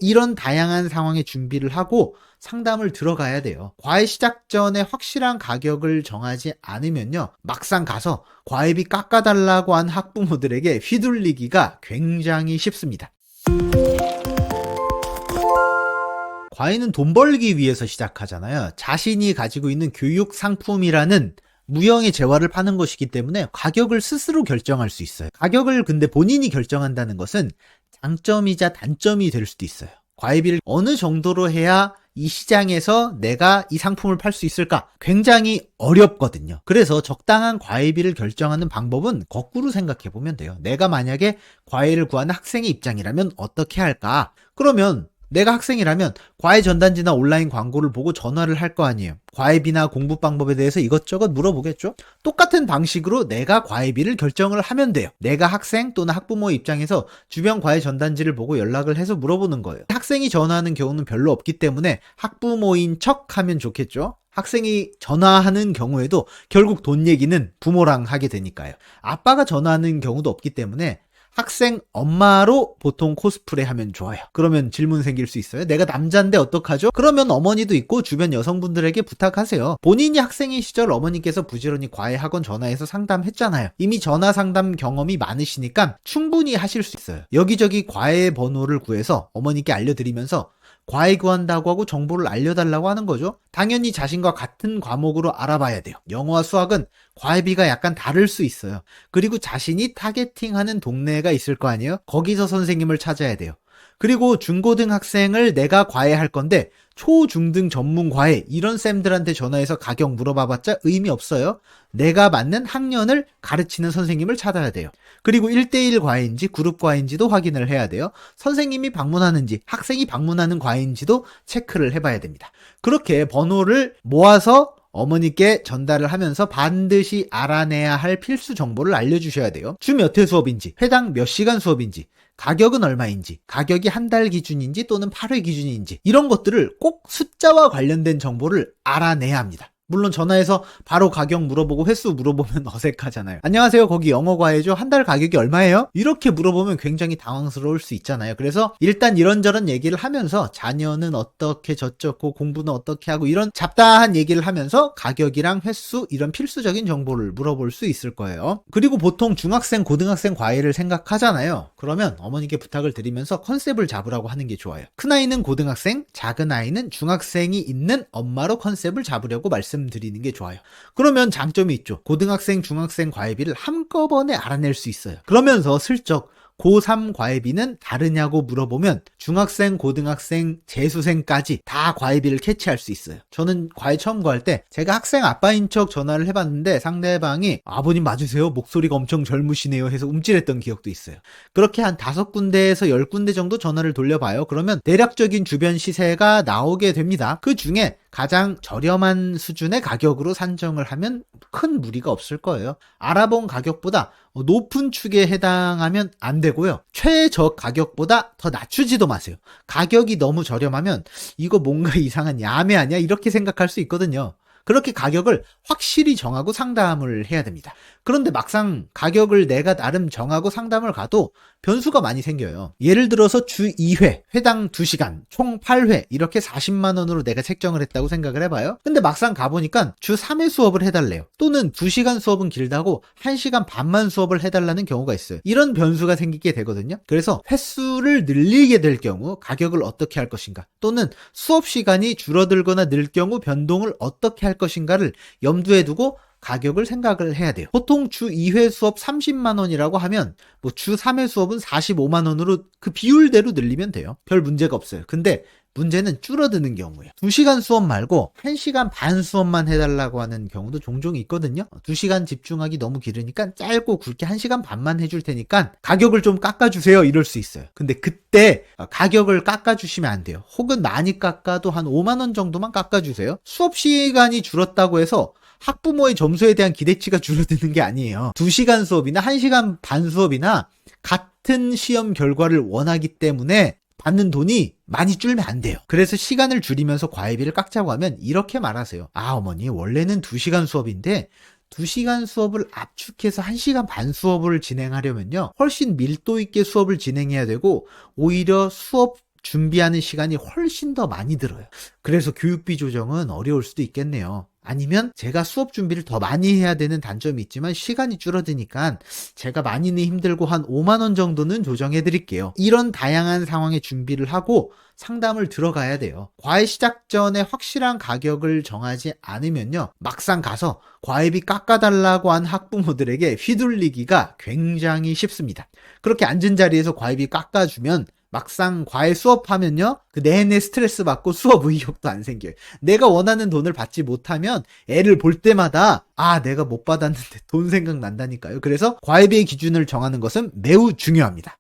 이런 다양한 상황에 준비를 하고 상담을 들어가야 돼요. 과외 시작 전에 확실한 가격을 정하지 않으면요, 막상 가서 과외비 깎아달라고 한 학부모들에게 휘둘리기가 굉장히 쉽습니다. 과외는 돈 벌기 위해서 시작하잖아요. 자신이 가지고 있는 교육 상품이라는 무형의 재화를 파는 것이기 때문에 가격을 스스로 결정할 수 있어요. 가격을 근데 본인이 결정한다는 것은 장점이자 단점이 될 수도 있어요. 과외비를 어느 정도로 해야 이 시장에서 내가 이 상품을 팔 수 있을까? 굉장히 어렵거든요. 그래서 적당한 과외비를 결정하는 방법은 거꾸로 생각해 보면 돼요. 내가 만약에 과외를 구하는 학생의 입장이라면 어떻게 할까? 그러면 내가 학생이라면 과외 전단지나 온라인 광고를 보고 전화를 할 거 아니에요. 과외비나 공부 방법에 대해서 이것저것 물어보겠죠? 똑같은 방식으로 내가 과외비를 결정을 하면 돼요. 내가 학생 또는 학부모의 입장에서 주변 과외 전단지를 보고 연락을 해서 물어보는 거예요. 학생이 전화하는 경우는 별로 없기 때문에 학부모인 척 하면 좋겠죠? 학생이 전화하는 경우에도 결국 돈 얘기는 부모랑 하게 되니까요. 아빠가 전화하는 경우도 없기 때문에 학생 엄마로 보통 코스프레 하면 좋아요. 그러면 질문 생길 수 있어요. 내가 남자인데 어떡하죠? 그러면 어머니도 있고 주변 여성분들에게 부탁하세요. 본인이 학생의 시절 어머니께서 부지런히 과외 학원 전화해서 상담했잖아요. 이미 전화 상담 경험이 많으시니까 충분히 하실 수 있어요. 여기저기 과외 번호를 구해서 어머니께 알려드리면서 과외 구한다고 하고 정보를 알려달라고 하는 거죠. 당연히 자신과 같은 과목으로 알아봐야 돼요. 영어와 수학은 과외비가 약간 다를 수 있어요. 그리고 자신이 타겟팅하는 동네가 있을 거 아니에요? 거기서 선생님을 찾아야 돼요. 그리고 중고등학생을 내가 과외할 건데 초, 중등 전문 과외 이런 쌤들한테 전화해서 가격 물어봐봤자 의미 없어요. 내가 맞는 학년을 가르치는 선생님을 찾아야 돼요. 그리고 1대1 과외인지 그룹 과외인지도 확인을 해야 돼요. 선생님이 방문하는지 학생이 방문하는 과외인지도 체크를 해봐야 됩니다. 그렇게 번호를 모아서 어머니께 전달을 하면서 반드시 알아내야 할 필수 정보를 알려주셔야 돼요. 주 몇 회 수업인지, 회당 몇 시간 수업인지, 가격은 얼마인지, 가격이 한 달 기준인지 또는 8회 기준인지 이런 것들을 꼭 숫자와 관련된 정보를 알아내야 합니다. 물론 전화해서 바로 가격 물어보고 횟수 물어보면 어색하잖아요. 안녕하세요, 거기 영어 과외죠? 한 달 가격이 얼마예요? 이렇게 물어보면 굉장히 당황스러울 수 있잖아요. 그래서 일단 이런저런 얘기를 하면서 자녀는 어떻게 저쩌고 공부는 어떻게 하고 이런 잡다한 얘기를 하면서 가격이랑 횟수 이런 필수적인 정보를 물어볼 수 있을 거예요. 그리고 보통 중학생, 고등학생 과외를 생각하잖아요. 그러면 어머니께 부탁을 드리면서 컨셉을 잡으라고 하는 게 좋아요. 큰아이는 고등학생, 작은 아이는 중학생이 있는 엄마로 컨셉을 잡으려고 말씀드리는 게 좋아요. 그러면 장점이 있죠. 고등학생, 중학생 과외비를 한꺼번에 알아낼 수 있어요. 그러면서 슬쩍 고3 과외비는 다르냐고 물어보면 중학생, 고등학생, 재수생까지 다 과외비를 캐치할 수 있어요. 저는 과외 처음 구할 때 제가 학생 아빠인 척 전화를 해봤는데 상대방이 아버님 맞으세요? 목소리가 엄청 젊으시네요 해서 움찔했던 기억도 있어요. 그렇게 한 5군데에서 10군데 정도 전화를 돌려봐요. 그러면 대략적인 주변 시세가 나오게 됩니다. 그 중에 가장 저렴한 수준의 가격으로 산정을 하면 큰 무리가 없을 거예요. 알아본 가격보다 높은 축에 해당하면 안 되고요. 최저 가격보다 더 낮추지도 마세요. 가격이 너무 저렴하면 이거 뭔가 이상한 야매 아니야? 이렇게 생각할 수 있거든요. 그렇게 가격을 확실히 정하고 상담을 해야 됩니다. 그런데 막상 가격을 내가 나름 정하고 상담을 가도 변수가 많이 생겨요. 예를 들어서 주 2회, 회당 2시간, 총 8회 이렇게 40만 원으로 내가 책정을 했다고 생각을 해봐요. 근데 막상 가보니까 주 3회 수업을 해달래요. 또는 2시간 수업은 길다고 1시간 반만 수업을 해달라는 경우가 있어요. 이런 변수가 생기게 되거든요. 그래서 횟수를 늘리게 될 경우 가격을 어떻게 할 것인가, 또는 수업 시간이 줄어들거나 늘 경우 변동을 어떻게 할 것인가를 염두에 두고 가격을 생각을 해야 돼요. 보통 주 2회 수업 30만 원이라고 하면 주 3회 수업은 45만 원으로 그 비율대로 늘리면 돼요. 별 문제가 없어요. 근데 문제는 줄어드는 경우예요. 2시간 수업 말고 1시간 반 수업만 해달라고 하는 경우도 종종 있거든요. 2시간 집중하기 너무 길으니까 짧고 굵게 1시간 반만 해줄 테니까 가격을 좀 깎아주세요 이럴 수 있어요. 근데 그때 가격을 깎아주시면 안 돼요. 혹은 많이 깎아도 한 5만 원 정도만 깎아주세요. 수업 시간이 줄었다고 해서 학부모의 점수에 대한 기대치가 줄어드는 게 아니에요. 2시간 수업이나 1시간 반 수업이나 같은 시험 결과를 원하기 때문에 받는 돈이 많이 줄면 안 돼요. 그래서 시간을 줄이면서 과외비를 깎자고 하면 이렇게 말하세요. 아, 어머니 원래는 2시간 수업인데 2시간 수업을 압축해서 1시간 반 수업을 진행하려면요 훨씬 밀도 있게 수업을 진행해야 되고 오히려 수업 준비하는 시간이 훨씬 더 많이 들어요. 그래서 교육비 조정은 어려울 수도 있겠네요. 아니면 제가 수업 준비를 더 많이 해야 되는 단점이 있지만 시간이 줄어드니까 제가 많이는 힘들고 한 5만 원 정도는 조정해 드릴게요. 이런 다양한 상황에 준비를 하고 상담을 들어가야 돼요. 과외 시작 전에 확실한 가격을 정하지 않으면요, 막상 가서 과외비 깎아달라고 한 학부모들에게 휘둘리기가 굉장히 쉽습니다. 그렇게 앉은 자리에서 과외비 깎아주면 막상 과외 수업하면요, 그 내내 스트레스 받고 수업 의욕도 안 생겨요. 내가 원하는 돈을 받지 못하면 애를 볼 때마다 내가 못 받았는데 돈 생각난다니까요. 그래서 과외비의 기준을 정하는 것은 매우 중요합니다.